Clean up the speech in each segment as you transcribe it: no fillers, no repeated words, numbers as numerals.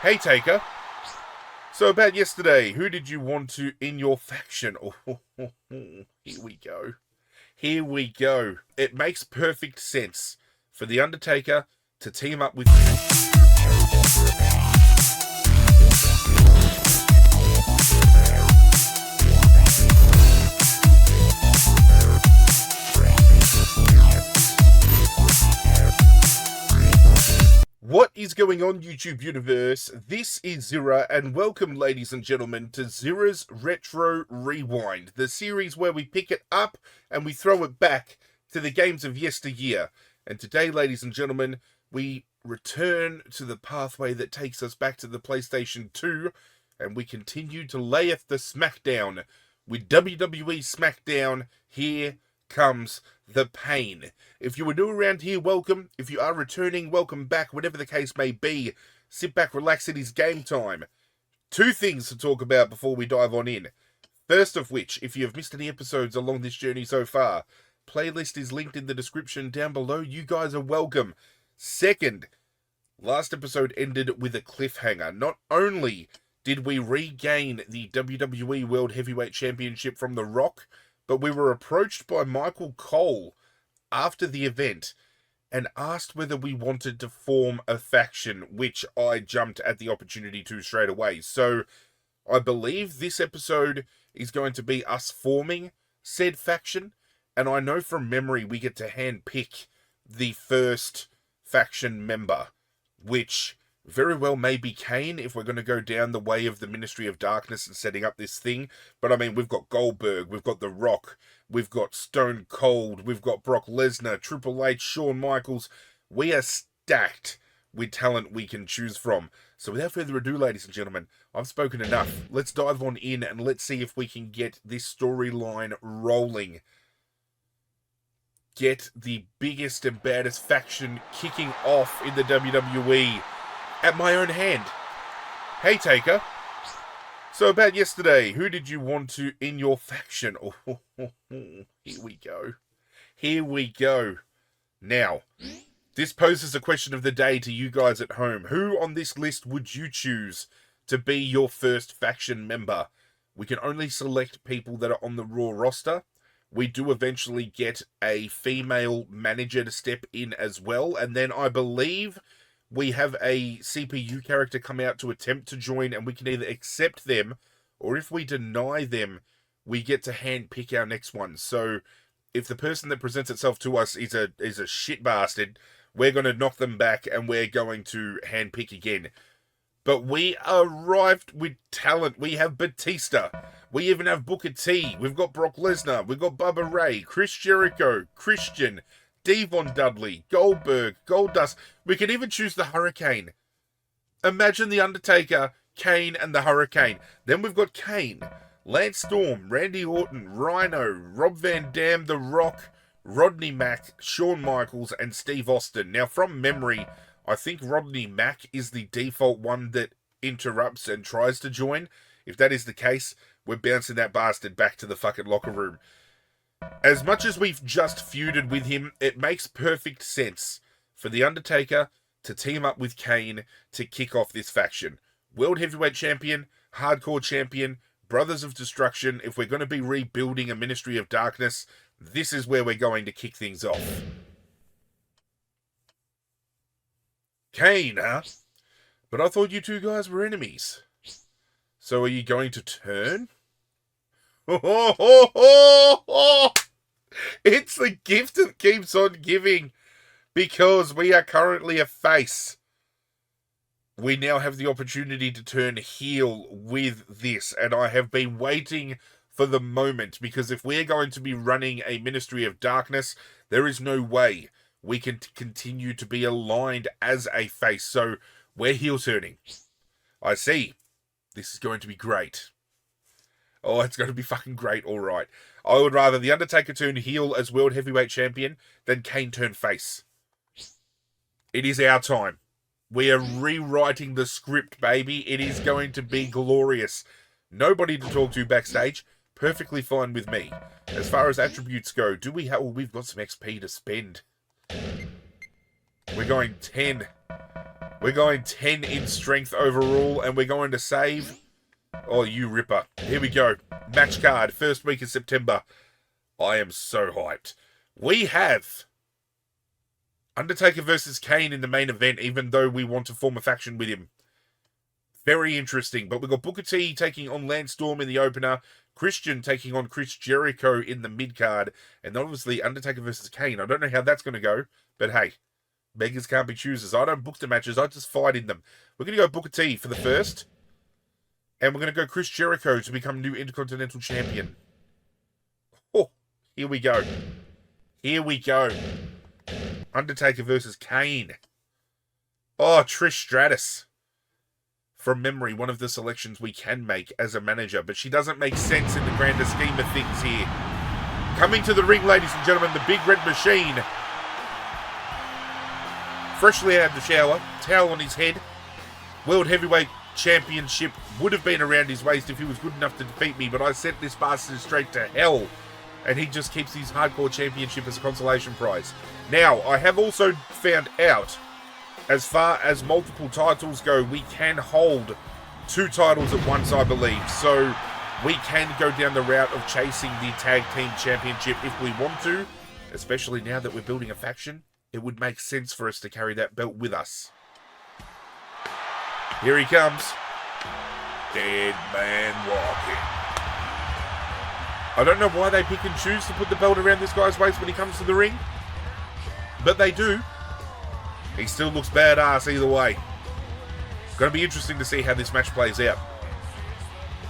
Hey, Taker. So about yesterday, who did you want to in your faction? Oh, here we go. Here we go. It makes perfect sense for The Undertaker to team up with... What is going on, YouTube universe? This is Zirra, and welcome, ladies and gentlemen, to Zirra's Retro Rewind, the series where we pick it up and we throw it back to the games of yesteryear. And today, ladies and gentlemen, we return to the pathway that takes us back to the PlayStation 2, and we continue to layeth the SmackDown with WWE SmackDown. Here comes the pain. If you were new around here, welcome. If you are returning, welcome back. Whatever the case may be, sit back, relax, it is game time. Two things to talk about before we dive on in. First of which, if you have missed any episodes along this journey so far, playlist is linked in the description down below. You guys are welcome. Second, last episode ended with a cliffhanger. Not only did we regain the WWE World Heavyweight Championship from The Rock, but we were approached by Michael Cole after the event and asked whether we wanted to form a faction, which I jumped at the opportunity to straight away. So I believe this episode is going to be us forming said faction, and I know from memory we get to handpick the first faction member, which very well may be Kane if we're going to go down the way of the Ministry of Darkness and setting up this thing. But I mean, we've got Goldberg, we've got The Rock, we've got Stone Cold, we've got Brock Lesnar, Triple H, Shawn Michaels. We are stacked with talent we can choose from. So without further ado, ladies and gentlemen, I've spoken enough. Let's dive on in and let's see if we can get this storyline rolling. Get the biggest and baddest faction kicking off in the WWE at my own hand. Hey, Taker. So about yesterday, who did you want to in your faction? Oh, here we go. Here we go. Now, this poses a question of the day to you guys at home. Who on this list would you choose to be your first faction member? We can only select people that are on the Raw roster. We do eventually get a female manager to step in as well. And then I believe we have a CPU character come out to attempt to join, and we can either accept them, or if we deny them, we get to handpick our next one. So if the person that presents itself to us is a shit bastard, we're going to knock them back, and we're going to handpick again. But we arrived with talent. We have Batista. We even have Booker T. We've got Brock Lesnar. We've got Bubba Ray, Chris Jericho, Christian, Devon Dudley, Goldberg, Goldust. We could even choose the Hurricane. Imagine the Undertaker, Kane, and the Hurricane. Then we've got Kane, Lance Storm, Randy Orton, Rhino, Rob Van Dam, The Rock, Rodney Mack, Shawn Michaels, and Steve Austin. Now, from memory, I think Rodney Mack is the default one that interrupts and tries to join. If that is the case, we're bouncing that bastard back to the fucking locker room. As much as we've just feuded with him, it makes perfect sense for The Undertaker to team up with Kane to kick off this faction. World Heavyweight Champion, Hardcore Champion, Brothers of Destruction. If we're going to be rebuilding a Ministry of Darkness, this is where we're going to kick things off. Kane, huh? But I thought you two guys were enemies. So are you going to turn? It's the gift that keeps on giving, because we are currently a face. We now have the opportunity to turn heel with this, and I have been waiting for the moment, because if we're going to be running a Ministry of Darkness, there is no way we can continue to be aligned as a face. So we're heel turning. I see. This is going to be great. Oh, it's going to be fucking great, all right. I would rather The Undertaker turn heel as World Heavyweight Champion than Kane turn face. It is our time. We are rewriting the script, baby. It is going to be glorious. Nobody to talk to backstage. Perfectly fine with me. As far as attributes go, do we have... Oh, we've got some XP to spend. We're going 10. We're going 10 in strength overall, and we're going to save... Oh, you ripper. Here we go. Match card, first week of September. I am so hyped. We have Undertaker versus Kane in the main event, even though we want to form a faction with him. Very interesting. But we've got Booker T taking on Lance Storm in the opener, Christian taking on Chris Jericho in the mid-card, and obviously Undertaker versus Kane. I don't know how that's going to go, but hey, beggars can't be choosers. I don't book the matches, I just fight in them. We're going to go Booker T for the first, and we're going to go Chris Jericho to become new Intercontinental Champion. Oh, here we go. Here we go. Undertaker versus Kane. Oh, Trish Stratus. From memory, one of the selections we can make as a manager, but she doesn't make sense in the grander scheme of things here. Coming to the ring, ladies and gentlemen, the Big Red Machine. Freshly out of the shower, towel on his head. World Heavyweight Championship would have been around his waist if he was good enough to defeat me, but I sent this bastard straight to hell, and he just keeps his Hardcore Championship as a consolation prize. Now, I have also found out, as far as multiple titles go, we can hold 2 titles at once, I believe. So we can go down the route of chasing the Tag Team Championship if we want to. Especially now that we're building a faction, it would make sense for us to carry that belt with us. Here he comes. Dead man walking. I don't know why they pick and choose to put the belt around this guy's waist when he comes to the ring, but they do. He still looks badass either way. Going to be interesting to see how this match plays out.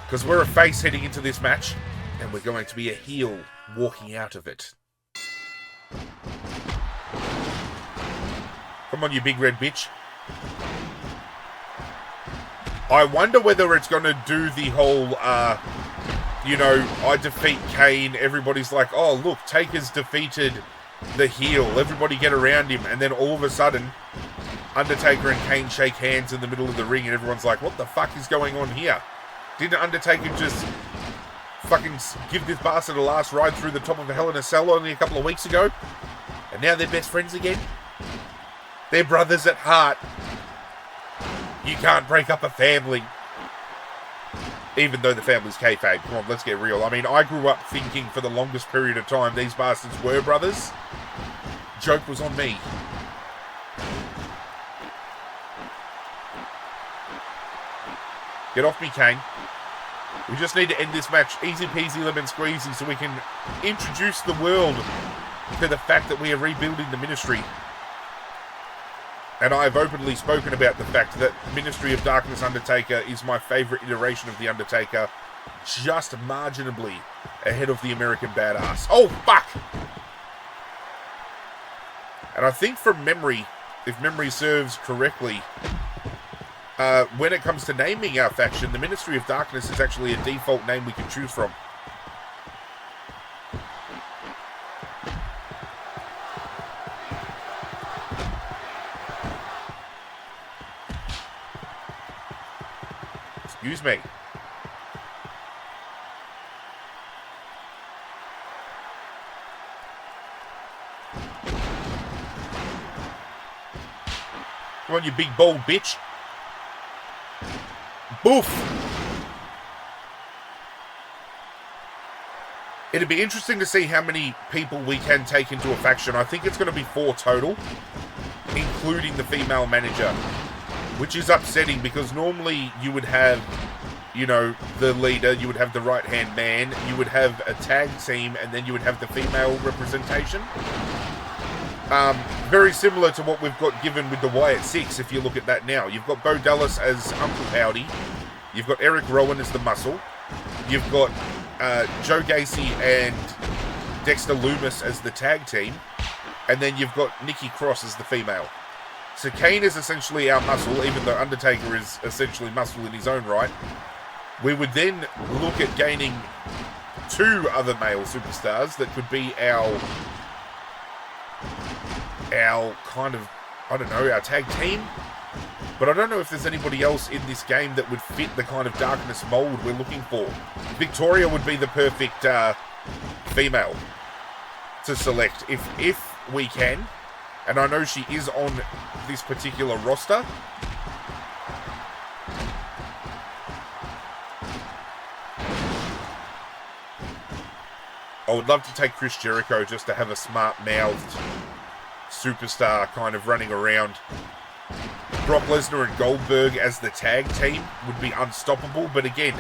Because we're a face heading into this match, and we're going to be a heel walking out of it. Come on, you big red bitch. I wonder whether it's going to do the whole, you know, I defeat Kane, everybody's like, oh, look, Taker's defeated the heel, everybody get around him, and then all of a sudden Undertaker and Kane shake hands in the middle of the ring and everyone's like, what the fuck is going on here? Didn't Undertaker just fucking give this bastard a last ride through the top of a Hell in a Cell only a couple of weeks ago? And now they're best friends again? They're brothers at heart. You can't break up a family. Even though the family's kayfabe. Come on, let's get real. I mean, I grew up thinking for the longest period of time these bastards were brothers. Joke was on me. Get off me, Kane. We just need to end this match easy peasy lemon squeezy so we can introduce the world to the fact that we are rebuilding the ministry. And I've openly spoken about the fact that Ministry of Darkness Undertaker is my favourite iteration of The Undertaker, just marginally ahead of the American Badass. Oh, fuck! And I think from memory, if memory serves correctly, when it comes to naming our faction, the Ministry of Darkness is actually a default name we can choose from. Excuse me. Come on, you big bold bitch. Boof. It'd be interesting to see how many people we can take into a faction. I think it's going to be 4 total, including the female manager. Which is upsetting because normally you would have, you know, the leader, you would have the right-hand man, you would have a tag team, and then you would have the female representation. Very similar to what we've got given with the Wyatt Six, if you look at that now. You've got Bo Dallas as Uncle Howdy. You've got Eric Rowan as the Muscle. You've got Joe Gacy and Dexter Lumis as the tag team. And then you've got Nikki Cross as the female. So Kane is essentially our Muscle, even though Undertaker is essentially Muscle in his own right. We would then look at gaining 2 other male superstars that could be our kind of, I don't know, our tag team. But I don't know if there's anybody else in this game that would fit the kind of darkness mold we're looking for. Victoria would be the perfect female to select if we can. And I know she is on this particular roster. I would love to take Chris Jericho just to have a smart-mouthed superstar kind of running around. Brock Lesnar and Goldberg as the tag team would be unstoppable, but again,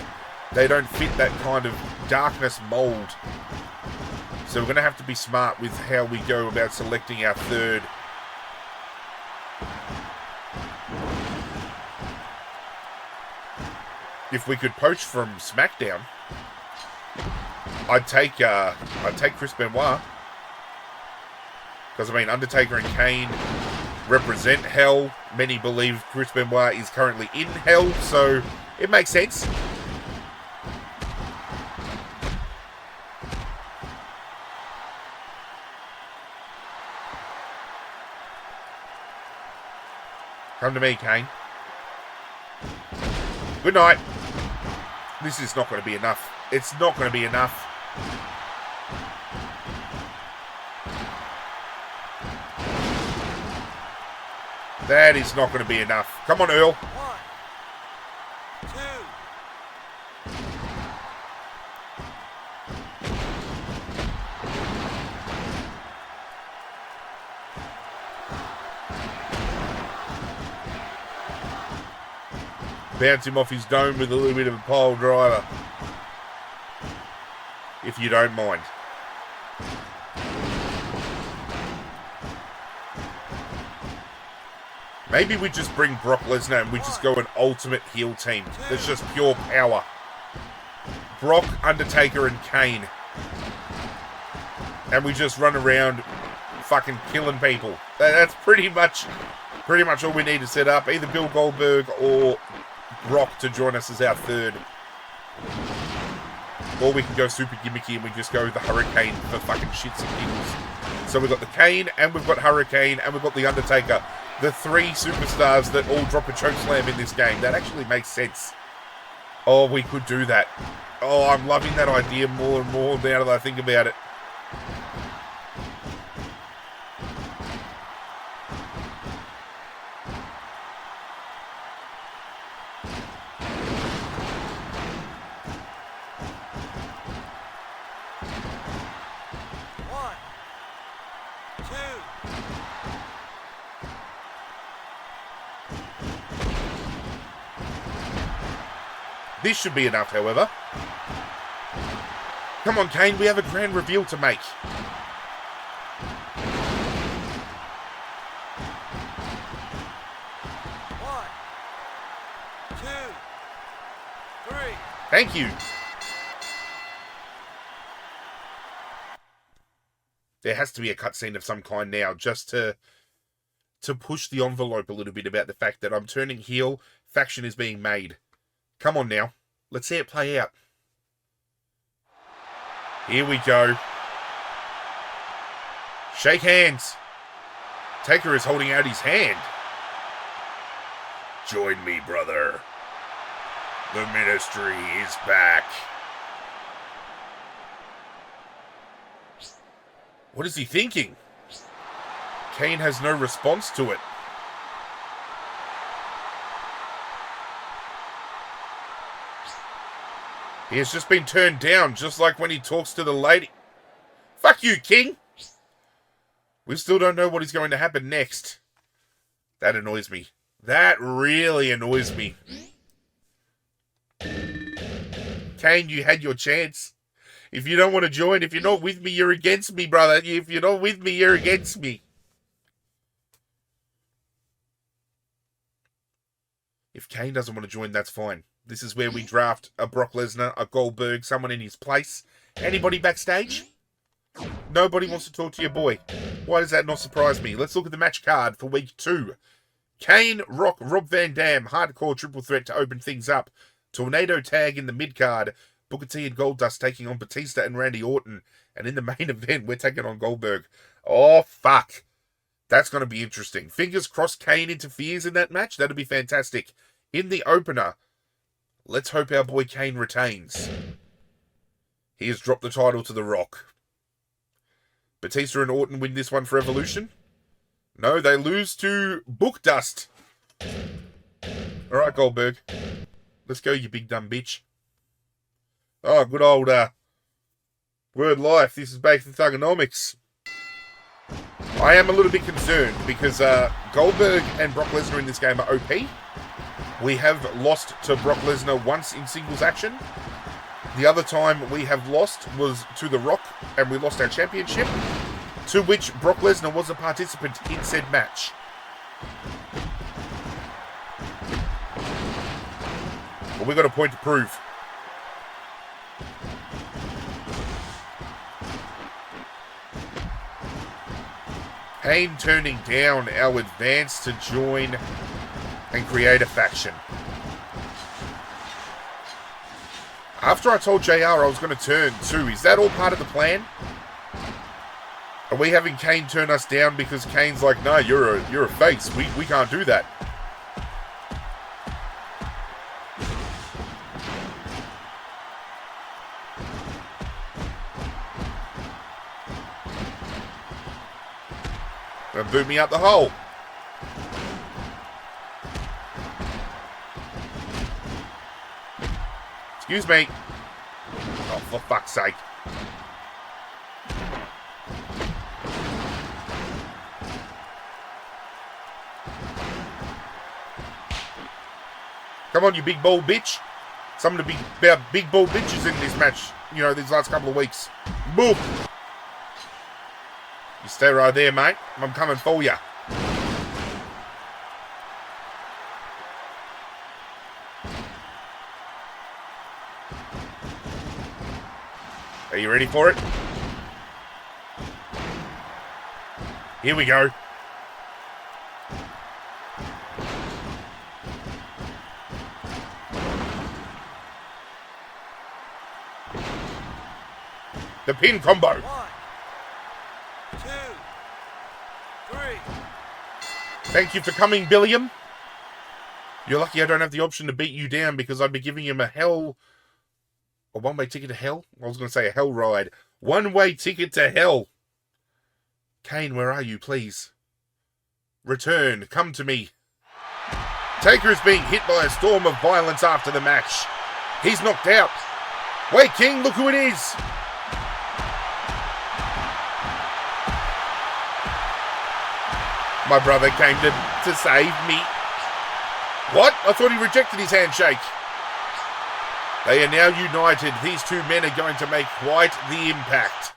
they don't fit that kind of darkness mold. So we're going to have to be smart with how we go about selecting our third. If we could poach from SmackDown, I'd take Chris Benoit. Because, I mean, Undertaker and Kane represent hell. Many believe Chris Benoit is currently in hell, so it makes sense. Come to me, Kane. Good night. This is not going to be enough. It's not going to be enough. That is not going to be enough. Come on, Earl. 1, 2. Bounce him off his dome with a little bit of a pile driver. If you don't mind. Maybe we just bring Brock Lesnar and we just go an ultimate heel team. That's just pure power. Brock, Undertaker, and Kane. And we just run around fucking killing people. That's pretty much all we need to set up. Either Bill Goldberg or Brock to join us as our third. Or we can go super gimmicky and we just go the Hurricane for fucking shits and giggles. So we've got the Kane, and we've got Hurricane, and we've got the Undertaker. The three superstars that all drop a chokeslam in this game. That actually makes sense. Oh, we could do that. Oh, I'm loving that idea more and more now that I think about it. This should be enough, however. Come on, Kane, we have a grand reveal to make. One, 2, 3. Thank you. There has to be a cutscene of some kind now, just to push the envelope a little bit about the fact that I'm turning heel, faction is being made. Come on now. Let's see it play out. Here we go. Shake hands. Taker is holding out his hand. Join me, brother. The ministry is back. What is he thinking? Kane has no response to it. He has just been turned down, just like when he talks to the lady. Fuck you, King! We still don't know what is going to happen next. That annoys me. That really annoys me. Kane, you had your chance. If you don't want to join, if you're not with me, you're against me, brother. If you're not with me, you're against me. If Kane doesn't want to join, that's fine. This is where we draft a Brock Lesnar, a Goldberg, someone in his place. Anybody backstage? Nobody wants to talk to your boy. Why does that not surprise me? Let's look at the match card for week 2. Kane, Rock, Rob Van Dam, hardcore triple threat to open things up. Tornado tag in the mid card. Booker T and Goldust taking on Batista and Randy Orton. And in the main event, we're taking on Goldberg. Oh, fuck. That's going to be interesting. Fingers crossed Kane interferes in that match. That'd be fantastic. In the opener, let's hope our boy Kane retains. He has dropped the title to The Rock. Batista and Orton win this one for Evolution. No, they lose to Book Dust. Alright, Goldberg. Let's go, you big dumb bitch. Oh, good old Word life, this is based in Thugonomics. I am a little bit concerned because Goldberg and Brock Lesnar in this game are OP. We have lost to Brock Lesnar once in singles action. The other time we have lost was to The Rock, and we lost our championship, to which Brock Lesnar was a participant in said match. But we got a point to prove. Kane turning down our advance to join and create a faction. After I told JR I was going to turn too, is that all part of the plan? Are we having Kane turn us down because Kane's like, no, you're a face. We can't do that. Gonna boot me out the hole. Excuse me. Oh, for fuck's sake. Come on, you big bald bitch. Some of the big bald bitches in this match, you know, these last couple of weeks. Boom. You stay right there, mate. I'm coming for you. Are you ready for it? Here we go. The pin combo. 1, 2, 3. Thank you for coming, Billiam. You're lucky I don't have the option to beat you down because I'd be giving him a one-way ticket to hell? I was going to say a hell ride. One-way ticket to hell. Kane, where are you, please? Return. Come to me. Taker is being hit by a storm of violence after the match. He's knocked out. Wait, King, look who it is. My brother came to save me. What? I thought he rejected his handshake. They are now united. These two men are going to make quite the impact.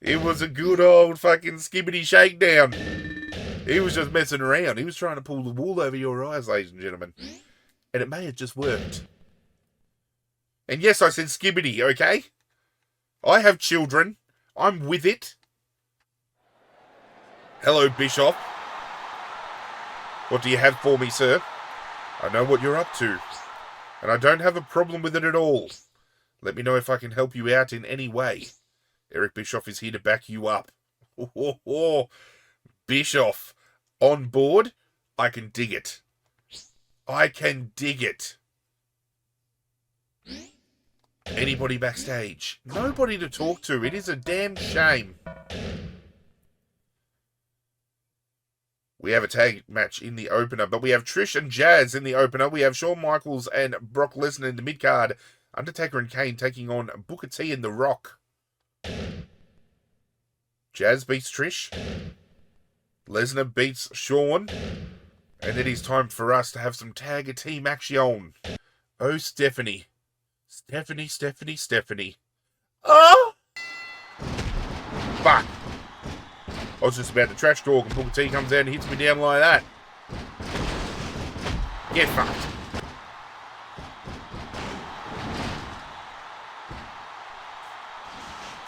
It was a good old fucking skibbity shakedown. He was just messing around. He was trying to pull the wool over your eyes, ladies and gentlemen. And it may have just worked. And yes, I said skibbity, okay? I have children. I'm with it. Hello, Bischoff. What do you have for me, sir? I know what you're up to. And I don't have a problem with it at all. Let me know if I can help you out in any way. Eric Bischoff is here to back you up. Bischoff on board? I can dig it. I can dig it. Anybody backstage? Nobody to talk to. It is a damn shame. We have a tag match in the opener, but we have Trish and Jazz in the opener. We have Shawn Michaels and Brock Lesnar in the mid-card. Undertaker and Kane taking on Booker T and The Rock. Jazz beats Trish. Lesnar beats Shawn. And it is time for us to have some tag team action. Oh, Stephanie. Stephanie. Oh! Fuck. I was just about to trash talk and Booker T comes out and hits me down like that. Get fucked.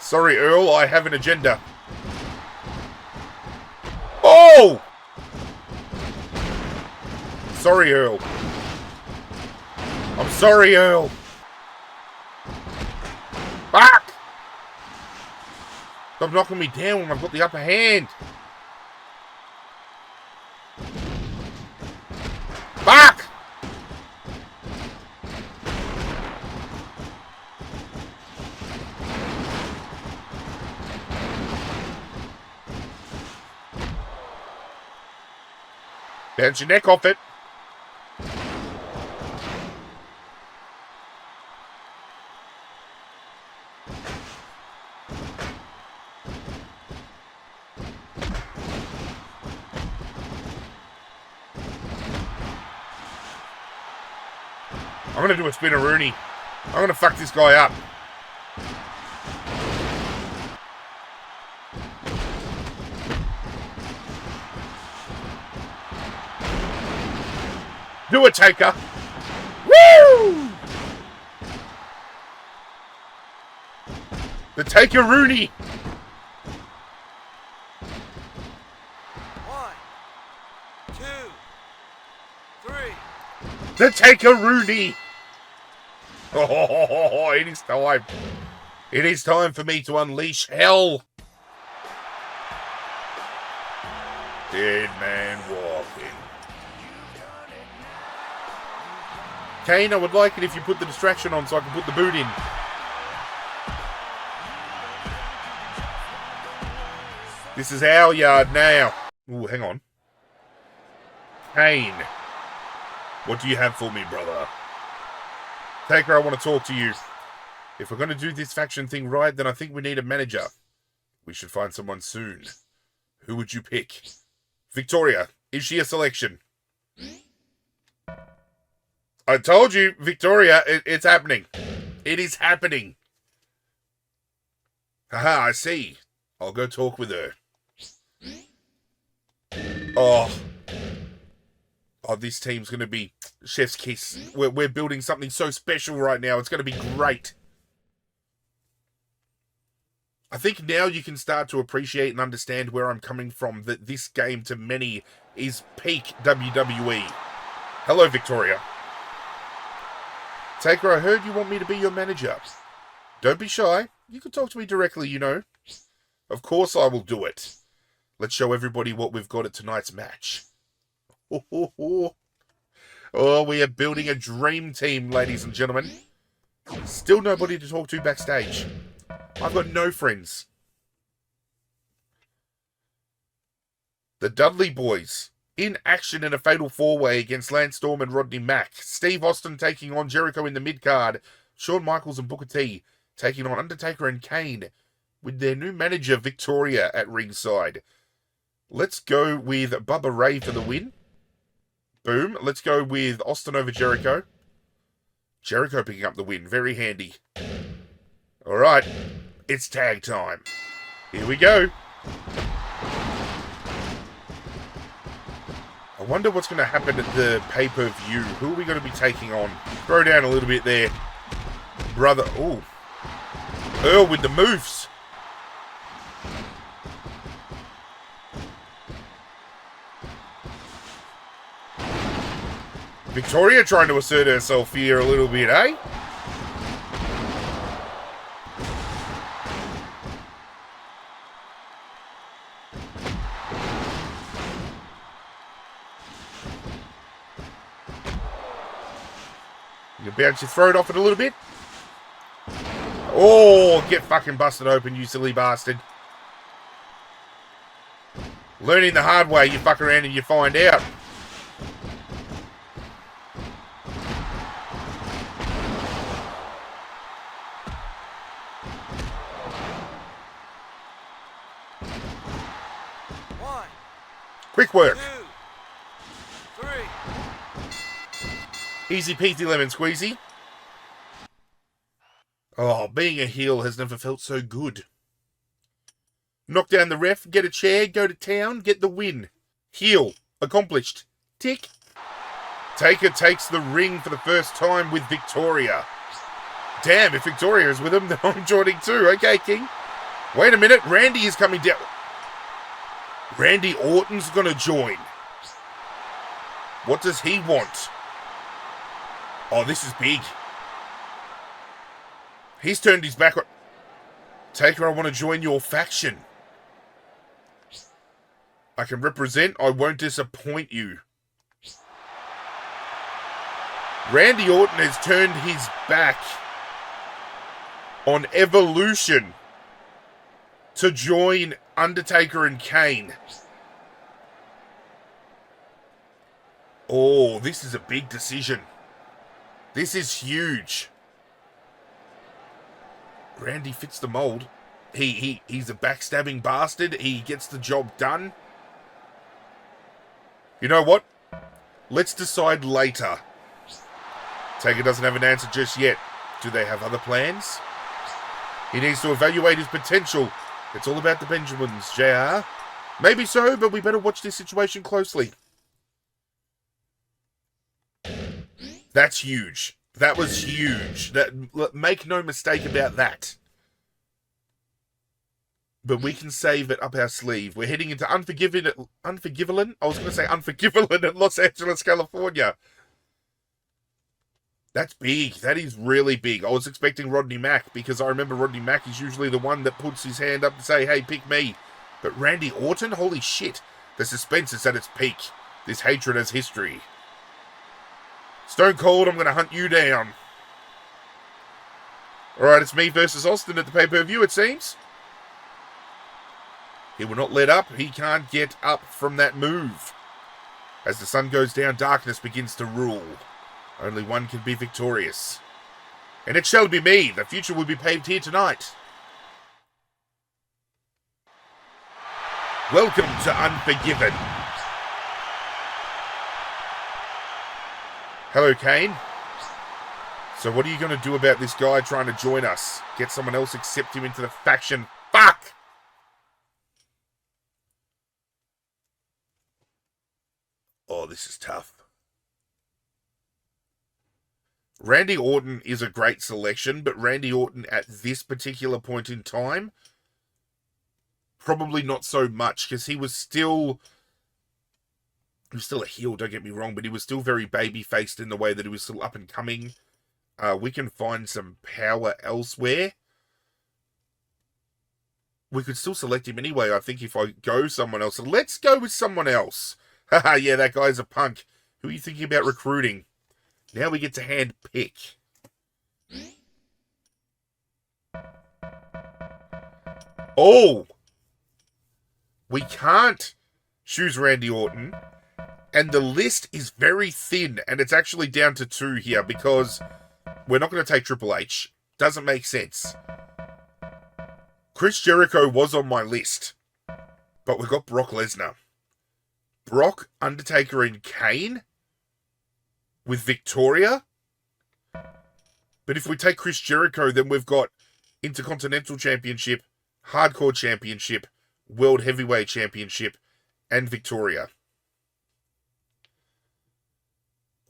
Sorry, Earl, I have an agenda. Oh! Sorry, Earl. I'm sorry, Earl. Fuck! Stop knocking me down when I've got the upper hand. Fuck! Bounce your neck off it. I'm going to do a spinneroonie. I'm going to fuck this guy up. Do it, Taker. Woo! The Taker-Rooney. 1, 2, 3. The Taker-Rooney. Oh, it is time. It is time for me to unleash hell. Dead man walking. Kane, I would like it if you put the distraction on so I can put the boot in. This is our yard now. Ooh, hang on. Kane, what do you have for me, brother? Taker, I want to talk to you. If we're going to do this faction thing right, then I think we need a manager. We should find someone soon. Who would you pick? Victoria, is she a selection? I told you, Victoria, it's happening. It is happening. Haha, I see. I'll go talk with her. Oh, this team's going to be chef's kiss. We're building something so special right now. It's going to be great. I think now you can start to appreciate and understand where I'm coming from, that this game to many is peak WWE. Hello, Victoria. Taker, I heard you want me to be your manager. Don't be shy. You can talk to me directly, you know. Of course I will do it. Let's show everybody what we've got at tonight's match. Oh, we are building a dream team, ladies and gentlemen. Still nobody to talk to backstage. I've got no friends. The Dudley Boys in action in a fatal four-way against Lance Storm and Rodney Mack. Steve Austin taking on Jericho in the mid-card. Shawn Michaels and Booker T taking on Undertaker and Kane with their new manager, Victoria, at ringside. Let's go with Bubba Ray for the win. Boom. Let's go with Austin over Jericho. Jericho picking up the win. Very handy. All right. It's tag time. Here we go. I wonder what's going to happen at the pay-per-view. Who are we going to be taking on? Throw down a little bit there. Brother. Ooh. Earl with the moves. Victoria trying to assert herself here a little bit, eh? You'll be able to throw it off it a little bit. Oh, get fucking busted open, you silly bastard. Learning the hard way, you fuck around and you find out. Quick work. 2, 3. Easy peasy lemon squeezy. Oh, being a heel has never felt so good. Knock down the ref, get a chair, go to town, get the win. Heel. Accomplished. Tick. Taker takes the ring for the first time with Victoria. Damn, if Victoria is with him, then I'm joining too. Okay, King. Wait a minute, Randy is coming down. Randy Orton's gonna join. What does he want? Oh, this is big. He's turned his back on... Taker, I want to join your faction. I can represent, I won't disappoint you. Randy Orton has turned his back on Evolution to join Undertaker and Kane. Oh, this is a big decision. This is huge. Randy fits the mold. He's a backstabbing bastard. He gets the job done. You know what? Let's decide later. Taker doesn't have an answer just yet. Do they have other plans? He needs to evaluate his potential. It's all about the Benjamins, JR. Maybe so, but we better watch this situation closely. That's huge. That was huge. Make no mistake about that. But we can save it up our sleeve. We're heading into Unforgiven? I was going to say Unforgiven in Los Angeles, California. That's big. That is really big. I was expecting Rodney Mack because I remember Rodney Mack is usually the one that puts his hand up and say, hey, pick me. But Randy Orton? Holy shit. The suspense is at its peak. This hatred has history. Stone Cold, I'm going to hunt you down. Alright, it's me versus Austin at the pay-per-view, it seems. He will not let up. He can't get up from that move. As the sun goes down, darkness begins to rule. Only one can be victorious. And it shall be me. The future will be paved here tonight. Welcome to Unforgiven. Hello, Kane. So what are you going to do about this guy trying to join us? Get someone else, accept him into the faction. Fuck! Oh, this is tough. Randy Orton is a great selection, but Randy Orton at this particular point in time, probably not so much, because he was still a heel, don't get me wrong, but he was still very baby-faced in the way that he was still up and coming. We can find some power elsewhere. We could still select him anyway, I think, if I go someone else. So let's go with someone else. Haha, yeah, that guy's a punk. Who are you thinking about recruiting? Now we get to hand pick. Oh! We can't choose Randy Orton. And the list is very thin. And it's actually down to 2 here because we're not going to take Triple H. Doesn't make sense. Chris Jericho was on my list. But we've got Brock Lesnar. Brock, Undertaker, and Kane with Victoria. But if we take Chris Jericho, then we've got Intercontinental Championship, Hardcore Championship, World Heavyweight Championship, and Victoria.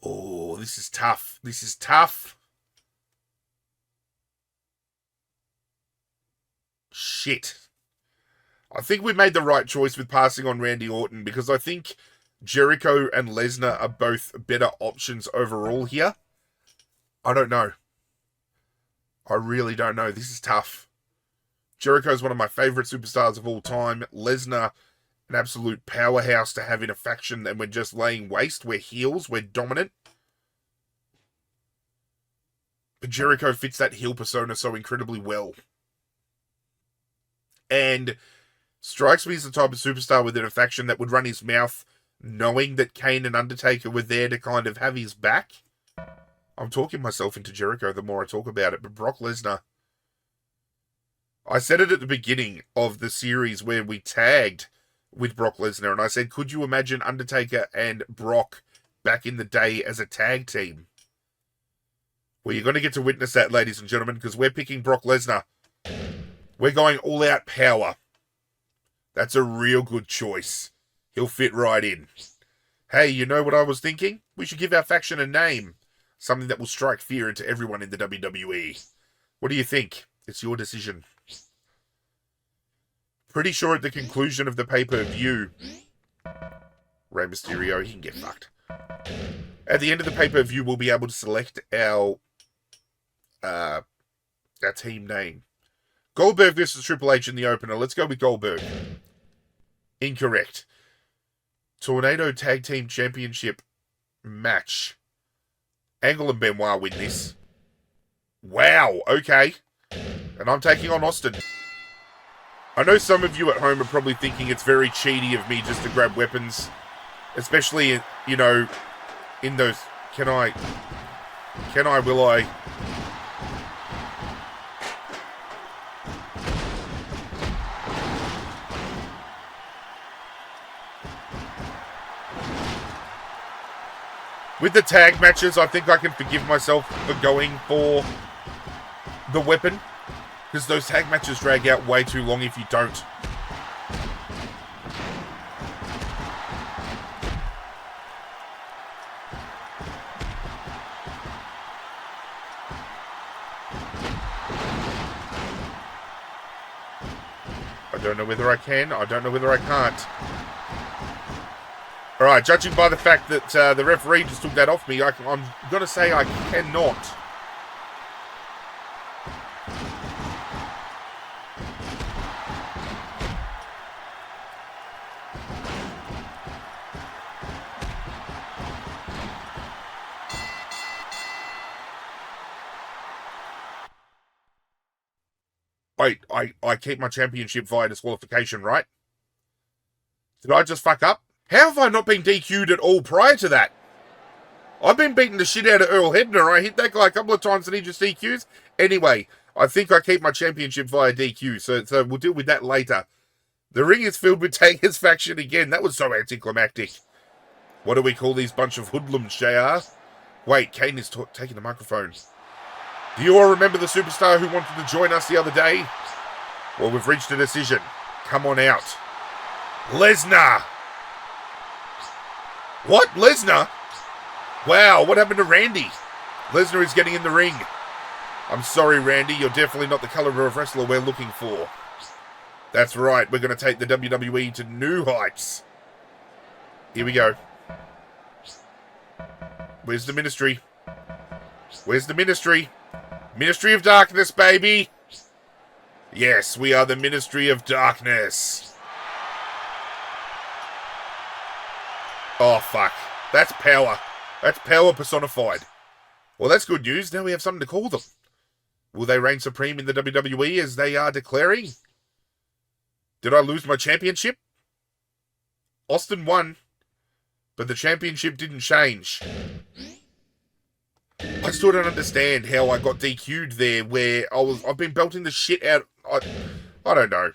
Oh, this is tough. This is tough. Shit. I think we made the right choice with passing on Randy Orton because I think Jericho and Lesnar are both better options overall here. I don't know. I really don't know. This is tough. Jericho's one of my favorite superstars of all time. Lesnar, an absolute powerhouse to have in a faction, and we're just laying waste. We're heels. We're dominant. But Jericho fits that heel persona so incredibly well. And strikes me as the type of superstar within a faction that would run his mouth knowing that Kane and Undertaker were there to kind of have his back. I'm talking myself into Jericho the more I talk about it, but Brock Lesnar. I said it at the beginning of the series where we tagged with Brock Lesnar, and I said, could you imagine Undertaker and Brock back in the day as a tag team? Well, you're going to get to witness that, ladies and gentlemen, because we're picking Brock Lesnar. We're going all-out power. That's a real good choice. He'll fit right in. Hey, you know what I was thinking? We should give our faction a name. Something that will strike fear into everyone in the WWE. What do you think? It's your decision. Pretty sure at the conclusion of the pay-per-view, Rey Mysterio, he can get fucked. At the end of the pay-per-view, we'll be able to select our team name. Goldberg versus Triple H in the opener. Let's go with Goldberg. Incorrect. Tornado Tag Team Championship match. Angle and Benoit win this. Wow, okay. And I'm taking on Austin. I know some of you at home are probably thinking it's very cheaty of me just to grab weapons. Especially, you know, in those... Can I, will I... With the tag matches, I think I can forgive myself for going for the weapon. Because those tag matches drag out way too long if you don't. I don't know whether I can. I don't know whether I can't. Alright, judging by the fact that the referee just took that off me, I'm going to say I cannot. Wait, I keep my championship via disqualification, right? Did I just fuck up? How have I not been DQ'd at all prior to that? I've been beating the shit out of Earl Hebner. I hit that guy a couple of times and he just DQs. Anyway, I think I keep my championship via DQ, so we'll deal with that later. The ring is filled with Taker's faction again. That was so anticlimactic. What do we call these bunch of hoodlums, JR? Wait, Kane is taking the microphone. Do you all remember the superstar who wanted to join us the other day? Well, we've reached a decision. Come on out. Lesnar! What? Lesnar? Wow, what happened to Randy? Lesnar is getting in the ring. I'm sorry, Randy, you're definitely not the caliber of wrestler we're looking for. That's right, we're going to take the WWE to new heights. Here we go. Where's the ministry? Where's the ministry? Ministry of Darkness, baby! Yes, we are the Ministry of Darkness. Oh, fuck. That's power. That's power personified. Well, that's good news. Now we have something to call them. Will they reign supreme in the WWE as they are declaring? Did I lose my championship? Austin won, but the championship didn't change. I still don't understand how I got DQ'd there where I've been belting the shit out. I don't know.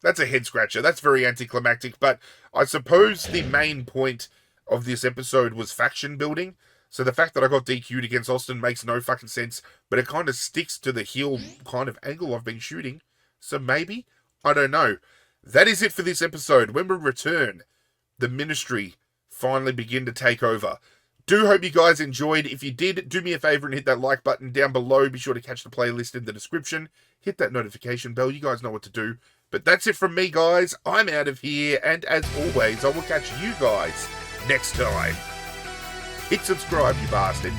That's a head scratcher. That's very anticlimactic, but I suppose the main point of this episode was faction building. So the fact that I got DQ'd against Austin makes no fucking sense, but it kind of sticks to the heel kind of angle I've been shooting. So maybe? I don't know. That is it for this episode. When we return, the ministry finally begin to take over. Do hope you guys enjoyed. If you did, do me a favor and hit that like button down below. Be sure to catch the playlist in the description. Hit that notification bell. You guys know what to do. But that's it from me, guys. I'm out of here. And as always, I will catch you guys next time. Hit subscribe, you bastard.